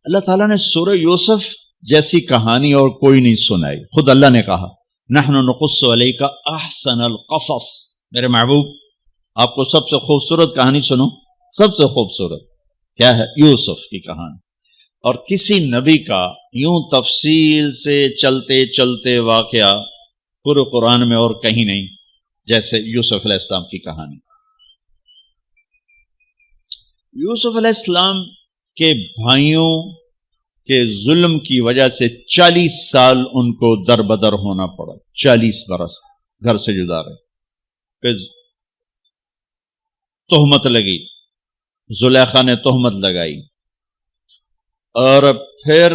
اللہ تعالیٰ نے سورہ یوسف جیسی کہانی اور کوئی نہیں سنائی. خود اللہ نے کہا نحن نقص علیک احسن القصص. میرے محبوب آپ کو سب سے خوبصورت کہانی سنو. سب سے خوبصورت کیا ہے؟ یوسف کی کہانی. اور کسی نبی کا یوں تفصیل سے چلتے چلتے واقعہ پورے قرآن میں اور کہیں نہیں جیسے یوسف علیہ السلام کی کہانی. یوسف علیہ السلام کے بھائیوں کے ظلم کی وجہ سے 40 سال ان کو در بدر ہونا پڑا. 40 برس گھر سے جدا رہے. پھر تہمت لگی، زلیخا نے تہمت لگائی، اور پھر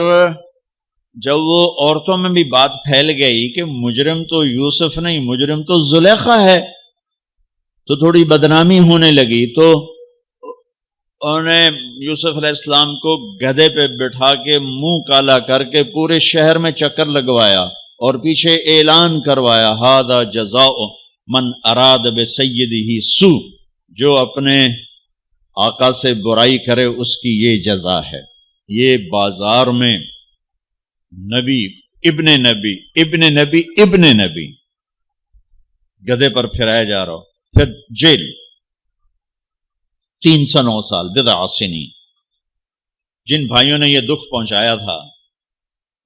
جب وہ عورتوں میں بھی بات پھیل گئی کہ مجرم تو یوسف نہیں، مجرم تو زلیخا ہے، تو تھوڑی بدنامی ہونے لگی. تو انہوں نے یوسف علیہ السلام کو گدھے پہ بٹھا کے منہ کالا کر کے پورے شہر میں چکر لگوایا اور پیچھے اعلان کروایا ھذا جزاء من اراد بسیدہ سوء. جو اپنے آقا سے برائی کرے اس کی یہ جزا ہے. یہ بازار میں نبی ابن نبی ابن نبی ابن نبی گدھے پر پھرایا جا رہا ہو. پھر جیل 309 سال بضع سنین. جن بھائیوں نے یہ دکھ پہنچایا تھا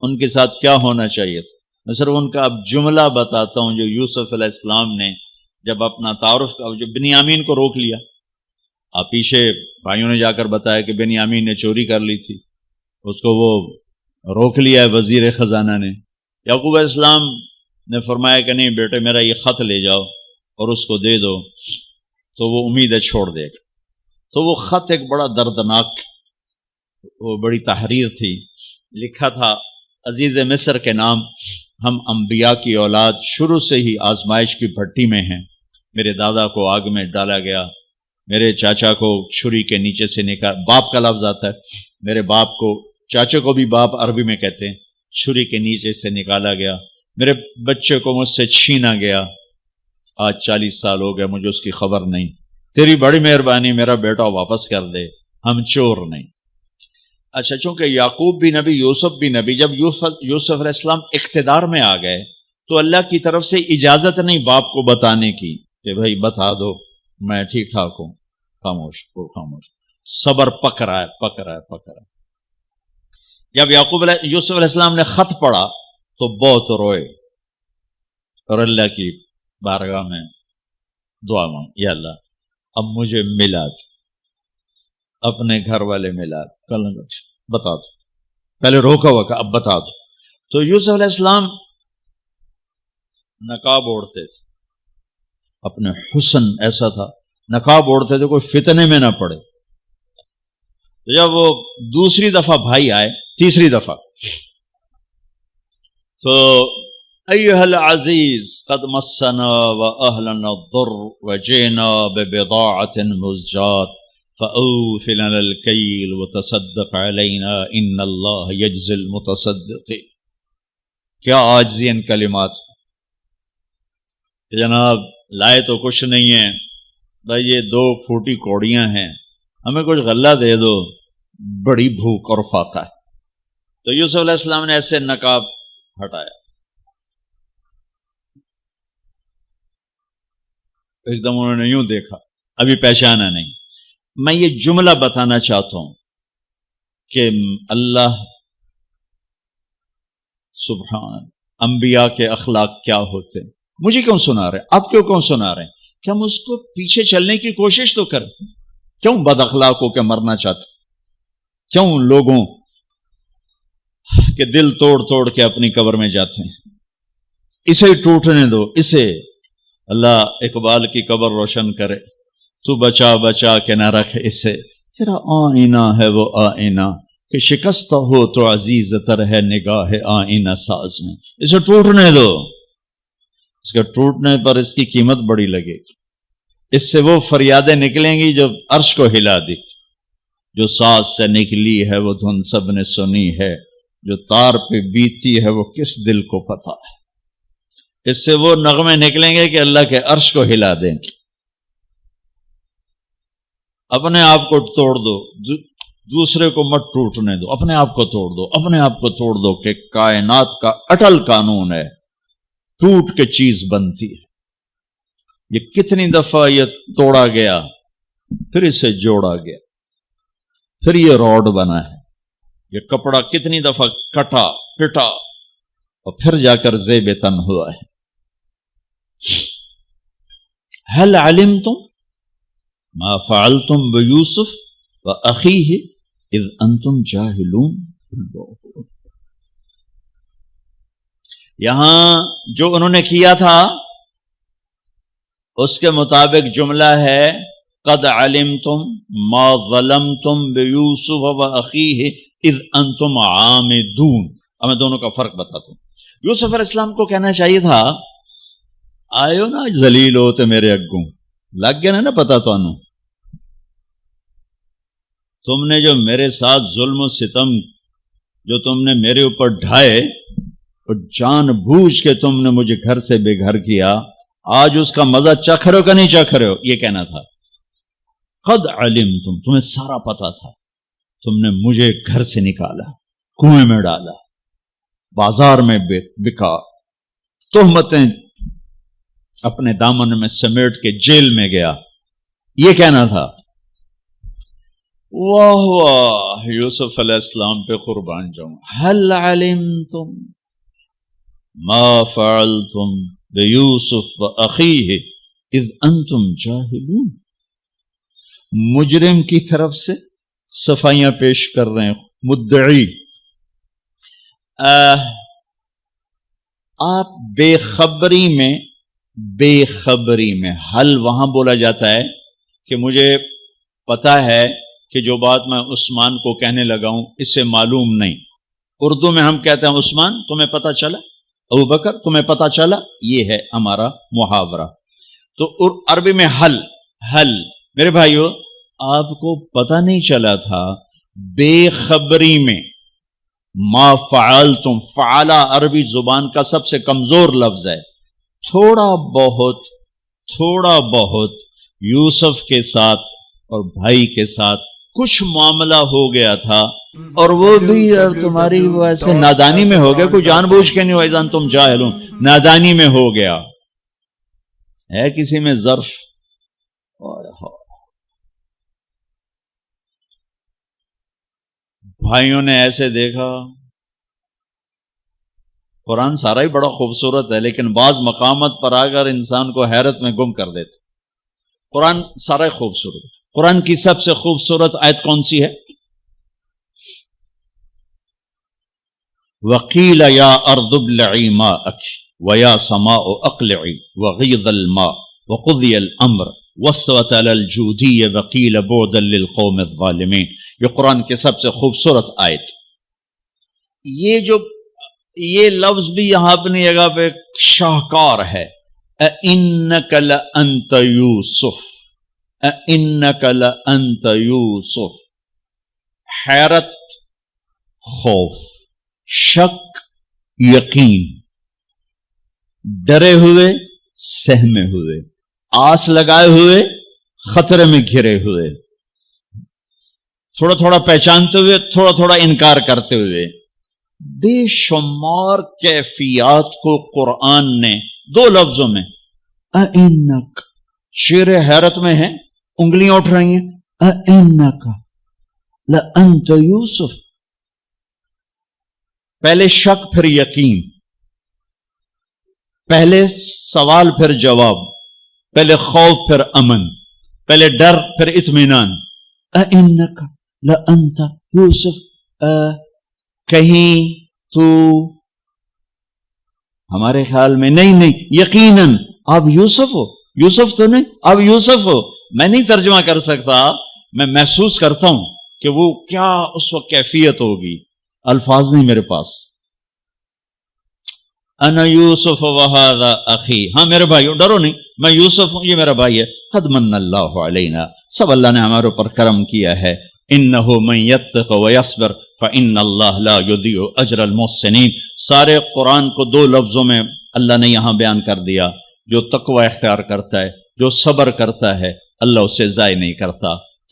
ان کے ساتھ کیا ہونا چاہیے تھا؟ میں صرف ان کا اب جملہ بتاتا ہوں. جو یوسف علیہ السلام نے جب اپنا تعارف کا جو بنیامین کو روک لیا، آپ پیچھے بھائیوں نے جا کر بتایا کہ بنیامین نے چوری کر لی تھی، اس کو وہ روک لیا ہے وزیر خزانہ نے. یعقوب علیہ السلام نے فرمایا کہ نہیں بیٹے میرا یہ خط لے جاؤ اور اس کو دے دو تو وہ امیدیں چھوڑ دے گا. تو وہ خط ایک بڑا دردناک، وہ بڑی تحریر تھی. لکھا تھا عزیز مصر کے نام، ہم انبیاء کی اولاد شروع سے ہی آزمائش کی بھٹی میں ہیں. میرے دادا کو آگ میں ڈالا گیا، میرے چاچا کو چھری کے نیچے سے نکال، باپ کا لفظ آتا ہے، میرے باپ کو، چاچے کو بھی باپ عربی میں کہتے ہیں، چھری کے نیچے سے نکالا گیا. میرے بچے کو مجھ سے چھینا گیا. آج 40 سال ہو گئے مجھے اس کی خبر نہیں. تیری بڑی مہربانی میرا بیٹا واپس کر دے، ہم چور نہیں. اچھا چونکہ یعقوب بھی نبی، یوسف بھی نبی، جب یوسف علیہ السلام اقتدار میں آ گئے تو اللہ کی طرف سے اجازت نہیں باپ کو بتانے کی کہ بھائی بتا دو میں ٹھیک ٹھاک ہوں. خاموش وہ خاموش. صبر پک رہا ہے. جب یوسف علیہ السلام نے خط پڑھا تو بہت روئے اور اللہ کی بارگاہ میں دعا مانگ، یا اللہ اب مجھے ملا دو، اپنے گھر والے ملا دو، کل بتا دو. پہلے روکا ہوا کہ اب بتا دو. تو یوسف علیہ السلام نقاب اوڑھتے تھے، اپنے حسن ایسا تھا، نقاب اوڑھتے تھے کوئی فتنے میں نہ پڑے. جب وہ دوسری دفعہ بھائی آئے، تیسری دفعہ، تو ایھا العزیز قد مسنا واہلنا الضر وجئنا ببضاعۃ مزجاۃ فأوف لنا الکیل وتصدق علینا ان اللہ یجزی المتصدقین. کیا عاجزی ان کلمات. جناب لائے تو کچھ نہیں ہے بھائی، یہ 2 پھوٹی کوڑیاں ہیں، ہمیں کچھ غلہ دے دو، بڑی بھوک اور فاقہ ہے. تو یوسف علیہ السلام نے ایسے نقاب ہٹایا، ایک دم انہوں نے یوں دیکھا، ابھی پہچانا نہیں. میں یہ جملہ بتانا چاہتا ہوں کہ اللہ سبحان انبیاء کے اخلاق کیا ہوتے. مجھے کیوں سنا رہے ہیں؟ آپ کیوں سنا رہے ہیں؟ کہ ہم اس کو پیچھے چلنے کی کوشش تو کریں. کیوں بد اخلاق ہو کے مرنا چاہتے؟ کیوں لوگوں کے دل توڑ کے اپنی قبر میں جاتے ہیں؟ اسے ٹوٹنے دو. اسے اللہ اقبال کی قبر روشن کرے. تو بچا کے نہ رکھ اسے، تیرا آئینہ ہے وہ آئینہ کہ شکست ہو تو عزیز تر ہے نگاہ آئینہ ساز میں. اسے ٹوٹنے دو. اس کے ٹوٹنے پر اس کی قیمت بڑی لگے گی. اس سے وہ فریادیں نکلیں گی جو عرش کو ہلا دی. جو ساز سے نکلی ہے وہ دھن سب نے سنی ہے، جو تار پہ بیتی ہے وہ کس دل کو پتا ہے. اس سے وہ نغمے نکلیں گے کہ اللہ کے عرش کو ہلا دیں گے. اپنے آپ کو توڑ دو. دوسرے کو مت ٹوٹنے دو، اپنے آپ کو توڑ دو، اپنے آپ کو توڑ دو، کہ کائنات کا اٹل قانون ہے، ٹوٹ کے چیز بنتی ہے۔ یہ کتنی دفعہ یہ توڑا گیا، پھر اسے جوڑا گیا، پھر یہ روڈ بنا ہے۔ یہ کپڑا کتنی دفعہ کٹا پٹا اور پھر جا کر زیب تن ہوا ہے۔ هل علمتم ما فعلتم بيوسف واخيه اذ انتم جاهلون۔ یہاں جو انہوں نے کیا تھا اس کے مطابق جملہ ہے قد علمتم ما ظلمتم بيوسف واخيه اذ انتم عامدون۔ اب میں دونوں کا فرق بتاتا ہوں۔ یوسف علیہ السلام کو کہنا چاہیے تھا آئیو نا ذلیل ہوتے میرے اگوں، لگ گیا نا پتا تم نے جو میرے ساتھ ظلم و ستم جو تم نے میرے اوپر ڈھائے، اور جان بوجھ کے تم نے مجھے گھر سے بے گھر کیا، آج اس کا مزہ چکھ رہے ہو کہ نہیں چکھ رہے ہو؟ یہ کہنا تھا۔ قد علمتم، تمہیں سارا پتا تھا، تم نے مجھے گھر سے نکالا، کنویں میں ڈالا، بازار میں بکا، تہمتیں اپنے دامن میں سمیٹ کے جیل میں گیا، یہ کہنا تھا۔ واہ واہ، یوسف علیہ السلام پہ قربان جاؤں۔ هل علمتم ما فعلتم بیوسف واخیہ اذ انتم جاہلون۔ مجرم کی طرف سے صفائیاں پیش کر رہے ہیں مدعی۔ آپ بے خبری میں حل وہاں بولا جاتا ہے کہ مجھے پتا ہے کہ جو بات میں عثمان کو کہنے لگا ہوں اس سے معلوم نہیں۔ اردو میں ہم کہتے ہیں عثمان تمہیں پتا چلا، ابو بکر تمہیں پتا چلا، یہ ہے ہمارا محاورہ۔ تو عربی میں حل میرے بھائیو، آپ کو پتا نہیں چلا تھا بے خبری میں ما فعلتم، فعلا عربی زبان کا سب سے کمزور لفظ ہے۔ تھوڑا بہت یوسف کے ساتھ اور بھائی کے ساتھ کچھ معاملہ ہو گیا تھا، اور وہ بھی تمہاری ویسے نادانی میں ہو گیا، کوئی جان بوجھ کے نہیں ہو، ایزان تم جاہلون، نادانی میں ہو گیا ہے۔ کسی میں ظرف بھائیوں نے ایسے دیکھا۔ قرآن سارا ہی بڑا خوبصورت ہے، لیکن بعض مقامات پر اگر انسان کو حیرت میں گم کر دیتے۔ قرآن سارا ہی خوبصورت۔ قرآن کی سب سے خوبصورت آیت کون سی ہے؟ وَقِيلَ يَا أَرْضُ ابْلَعِي مَاءَكِ وَيَا سَمَاءُ أَقْلِعِي وَغِيضَ الْمَاءُ وَقُضِيَ الْأَمْرُ وَاسْتَوَتْ عَلَى الْجُودِيِّ وَقِيلَ بُعْدًا لِلْقَوْمِ الظَّالِمِينَ۔ یہ قرآن کی سب سے خوبصورت آیت۔ یہ لفظ بھی یہاں اپنی جگہ پہ شاہکار ہے۔ اِنَّكَ لَأَنْتَ يُوسُف، اِنَّكَ لَأَنْتَ يُوسُف۔ حیرت، خوف، شک، یقین، ڈرے ہوئے، سہمے ہوئے، آس لگائے ہوئے، خطرے میں گھرے ہوئے، تھوڑا تھوڑا پہچانتے ہوئے، تھوڑا تھوڑا انکار کرتے ہوئے، بے شمار کیفیات کو قرآن نے دو لفظوں میں اِنَّكَ، شیر حیرت میں ہے، انگلیاں اٹھ رہی ہیں، اِنَّكَ لَأَنْتَ یوسف۔ پہلے شک پھر یقین، پہلے سوال پھر جواب، پہلے خوف پھر امن، پہلے ڈر پھر اطمینان۔ اِنَّكَ لَأَنْتَ یوسف، کہیں تو ہمارے خیال میں نہیں، یقیناً آپ یوسف ہو، یوسف تو نہیں، آپ یوسف ہو۔ میں نہیں ترجمہ کر سکتا، میں محسوس کرتا ہوں کہ وہ کیا اس وقت کیفیت ہوگی، الفاظ نہیں میرے پاس۔ انا یوسف وہذا اخی، ہاں میرے بھائیو ڈرو نہیں، میں یوسف ہوں، یہ میرا بھائی ہے۔ قد من اللہ علینا، سب اللہ نے ہمارے اوپر کرم کیا ہے۔ انہ من یتق ویصبر فإن اللہ لا یضیع اجر المحسنین۔ سارے قرآن کو دو لفظوں میں اللہ نے یہاں بیان کر دیا۔ جو تقوی اختیار کرتا ہے، جو صبر کرتا ہے، اللہ اسے ضائع نہیں کرتا۔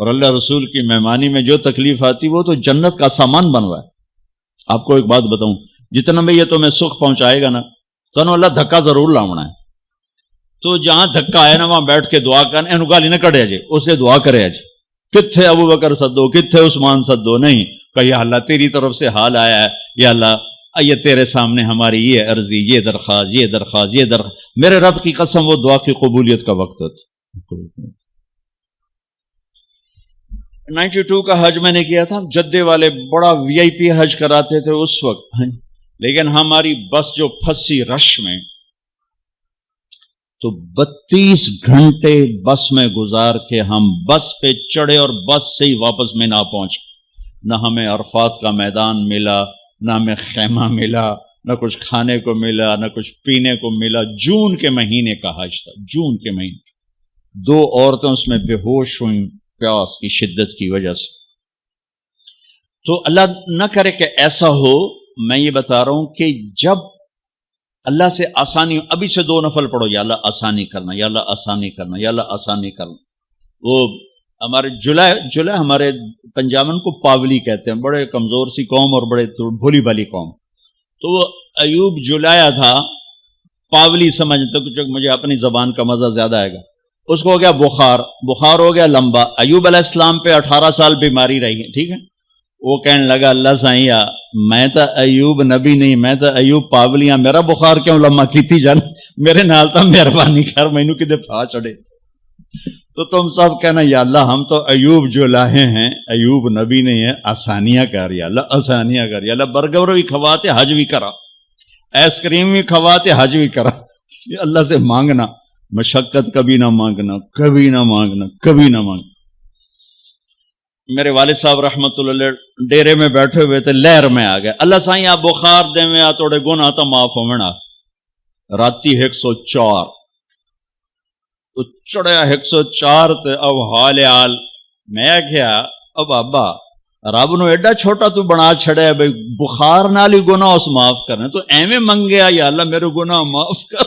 اور اللہ رسول کی مہمانی میں جو تکلیف آتی وہ تو جنت کا سامان بن رہا ہے. آپ کو ایک بات بتاؤں، جتنا بھی یہ تمہیں سکھ پہنچائے گا نا تو اللہ دھکا ضرور لاؤنا ہے. تو جہاں دھکا آیا نا وہاں بیٹھ کے دعا کرنا، اینو گالی نہ کڑے جی، اسے دعا کرے جی. کتھے ابو بکر سدو، کتھے عثمان سدو، نہیں کہ یا اللہ تیری طرف سے حال آیا ہے، یا اللہ یہ تیرے سامنے ہماری یہ عرضی، یہ درخواست، یہ درخواست، یہ درخواست. میرے رب کی قسم وہ دعا کی قبولیت کا وقت ہوتا. 92 کا حج میں نے کیا تھا، جدے والے بڑا وی آئی پی حج کراتے تھے اس وقت، لیکن ہماری بس جو پھنسی رش میں تو 32 گھنٹے بس میں گزار کے ہم بس پہ چڑھے اور بس سے ہی واپس میں نہ پہنچ. نہ ہمیں عرفات کا میدان ملا، نہ ہمیں خیمہ ملا، نہ کچھ کھانے کو ملا، نہ کچھ پینے کو ملا. جون کے مہینے کا حج تھا، جون کے مہینے. 2 عورتیں اس میں بے ہوش ہوئیں پیاس کی شدت کی وجہ سے. تو اللہ نہ کرے کہ ایسا ہو. میں یہ بتا رہا ہوں کہ جب اللہ سے آسانی، ابھی سے 2 نفل پڑھو، یا اللہ آسانی کرنا، یا اللہ آسانی کرنا، یا اللہ آسانی کرنا. وہ ہمارے جلائے ہمارے پنجابن کو پاولی کہتے ہیں، بڑے کمزور سی قوم اور بڑے بھولی بھالی قوم. تو وہ ایوب جلایا تھا، پاولی سمجھتے کچھ، مجھے اپنی زبان کا مزہ زیادہ آئے گا. اس کو ہو گیا بخار ہو گیا لمبا. ایوب علیہ السلام پہ 18 سال بیماری رہی ہے، ٹھیک ہے. وہ کہنے لگا اللہ سائیا میں تو ایوب نبی نہیں، میں تو ایوب پاولیاں، میرا بخار کیوں لمبا کیتی جان، میرے نال تا مہربانی کر، مینوں کدے پھا چڑے. تو تم سب کہنا یا اللہ ہم تو ایوب جو لاہے ہیں، ایوب نبی نہیں ہے، آسانیاں کر یا اللہ، آسانیاں کر یا اللہ. برگر بھی کھواتے حج بھی کرا، آئس کریم بھی کھواتے حج بھی کرا. اللہ سے مانگنا، مشقت کبھی نہ مانگنا، کبھی نہ مانگنا، کبھی نہ مانگنا. میرے والد صاحب رحمت اللہ علیہ ڈیرے میں بیٹھے ہوئے تھے، لہر میں آ گئے، اللہ سائیں آپ بخار دے میں آ توڑے گناہ تا معاف ہونا. راتی 104 تو چڑھیا 104 تے اب حال میں کیا اب ابا رب نو ایڈا چھوٹا تو بنا چھڑیا بھئی بخار نال ہی گناہ اس معاف کرنے. تو ایویں منگیا یا اللہ میرے گناہ معاف کر،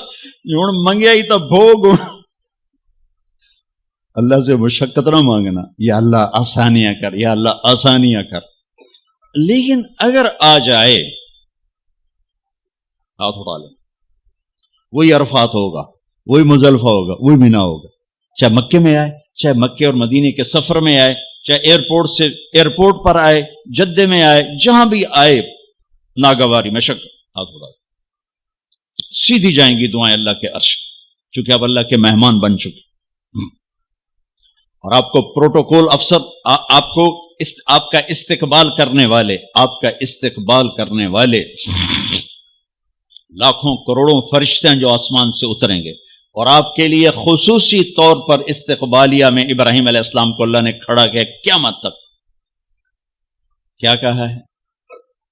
ہن منگیا ہی تو بھوگ. اللہ سے مشقت نہ مانگنا، یا اللہ آسانیاں کر، یا اللہ آسانیاں کر. لیکن اگر آ جائے ہاتھ اٹھا لیں، وہی عرفات ہوگا، وہی مزدلفہ ہوگا، وہی مینا ہوگا. چاہے مکے میں آئے، چاہے مکے اور مدینے کے سفر میں آئے، چاہے ایئرپورٹ پر آئے، جدے میں آئے، جہاں بھی آئے، ناگواری مشقت ہاتھ اٹھا لیں. سیدھی جائیں گی دعائیں اللہ کے عرش، چونکہ آپ اللہ کے مہمان بن چکے. اور آپ کو پروٹوکول افسر، آپ کا استقبال کرنے والے لاکھوں کروڑوں فرشتے ہیں جو آسمان سے اتریں گے. اور آپ کے لیے خصوصی طور پر استقبالیہ میں ابراہیم علیہ السلام کو اللہ نے کھڑا کیا قیامت تک. کیا کہا ہے؟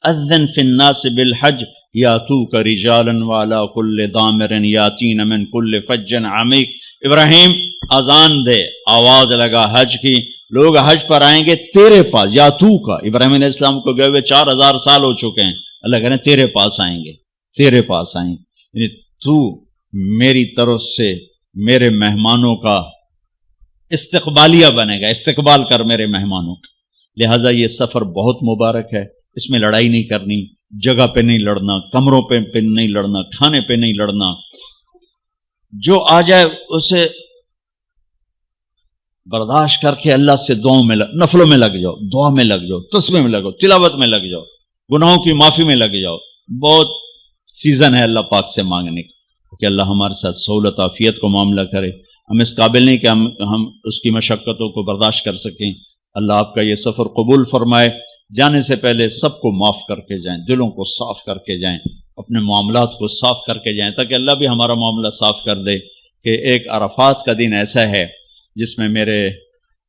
اذن فی الناس بالحج یاتوک رجالا وعلی کل ضامر یاتین من کل فج عمیق. ابراہیم اذان دے، آواز لگا حج کی، لوگ حج پر آئیں گے تیرے پاس. یا تو کا ابراہیم علیہ السلام کو گئے ہوئے 4000 سال ہو چکے ہیں، اللہ کہہ رہے ہیں تیرے پاس آئیں گے، تیرے پاس آئیں گے. یعنی تو میری طرف سے میرے مہمانوں کا استقبالیہ بنے گا، استقبال کر میرے مہمانوں کا. لہٰذا یہ سفر بہت مبارک ہے، اس میں لڑائی نہیں کرنی، جگہ پہ نہیں لڑنا، کمروں پہ نہیں لڑنا، کھانے پہ نہیں لڑنا. جو آ جائے اسے برداشت کر کے اللہ سے دعاؤں میں نفلوں میں لگ جاؤ، دعا میں لگ جاؤ، تسبیح میں لگ جاؤ، تلاوت میں لگ جاؤ، گناہوں کی معافی میں لگ جاؤ. بہت سیزن ہے اللہ پاک سے مانگنے کا کہ اللہ ہمارے ساتھ سہولت عافیت کو معاملہ کرے. ہم اس قابل نہیں کہ ہم اس کی مشقتوں کو برداشت کر سکیں. اللہ آپ کا یہ سفر قبول فرمائے. جانے سے پہلے سب کو معاف کر کے جائیں، دلوں کو صاف کر کے جائیں، اپنے معاملات کو صاف کر کے جائیں، تاکہ اللہ بھی ہمارا معاملہ صاف کر دے. کہ ایک عرفات کا دن ایسا ہے جس میں میرے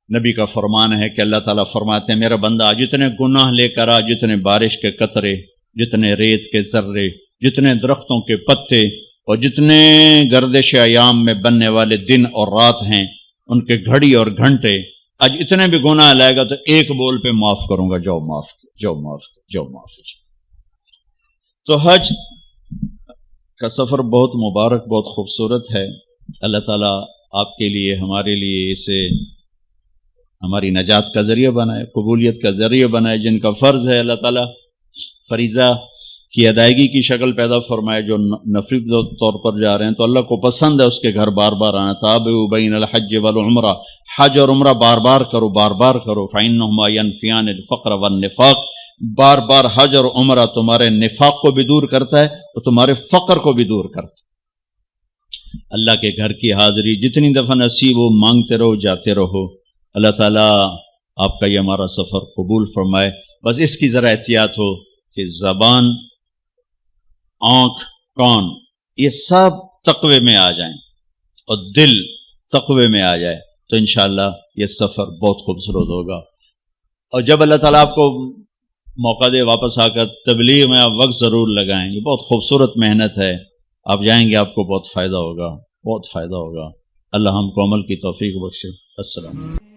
نبی کا فرمان ہے کہ اللہ تعالیٰ فرماتے ہیں میرا بندہ جتنے گناہ لے کر آ، جتنے بارش کے قطرے، جتنے ریت کے ذرے، جتنے درختوں کے پتے اور جتنے گردش ایام میں بننے والے دن اور رات ہیں ان کے گھڑی اور گھنٹے، آج اتنے بھی گناہ لائے گا تو ایک بول پہ معاف کروں گا، جاؤ معاف، جاؤ معاف، جاؤ معاف. تو حج کا سفر بہت مبارک، بہت خوبصورت ہے. اللہ تعالیٰ آپ کے لیے، ہمارے لیے اسے ہماری نجات کا ذریعہ بنائے، قبولیت کا ذریعہ بنائے، جن کا فرض ہے اللہ تعالیٰ فریضہ کی ادائیگی کی شکل پیدا فرمائے، جو نفلی طور پر جا رہے ہیں تو اللہ کو پسند ہے اس کے گھر بار بار آنا۔ تابعوا بین الحج والعمرہ، حج اور عمرہ بار بار کرو، بار بار کرو۔ فإنہما ينفیان الفقر والنفاق، بار بار حج اور عمرہ تمہارے نفاق کو بھی دور کرتا ہے اور تمہارے فقر کو بھی دور کرتا ہے۔ اللہ کے گھر کی حاضری جتنی دفعہ نصیب ہو مانگتے رہو، جاتے رہو۔ اللہ تعالیٰ آپ کا یہ ہمارا سفر قبول فرمائے۔ بس اس کی ذرا احتیاط ہو کہ زبان، آنکھ، کان یہ سب تقوی میں آ جائیں اور دل تقوی میں آ جائے تو انشاءاللہ یہ سفر بہت خوبصورت ہوگا۔ اور جب اللہ تعالیٰ آپ کو موقع دے واپس آ کر تبلیغ میں آپ وقت ضرور لگائیں، یہ بہت خوبصورت محنت ہے، آپ جائیں گے آپ کو بہت فائدہ ہوگا، بہت فائدہ ہوگا۔ اللہ ہم کو عمل کی توفیق بخشے۔ السلام علیکم۔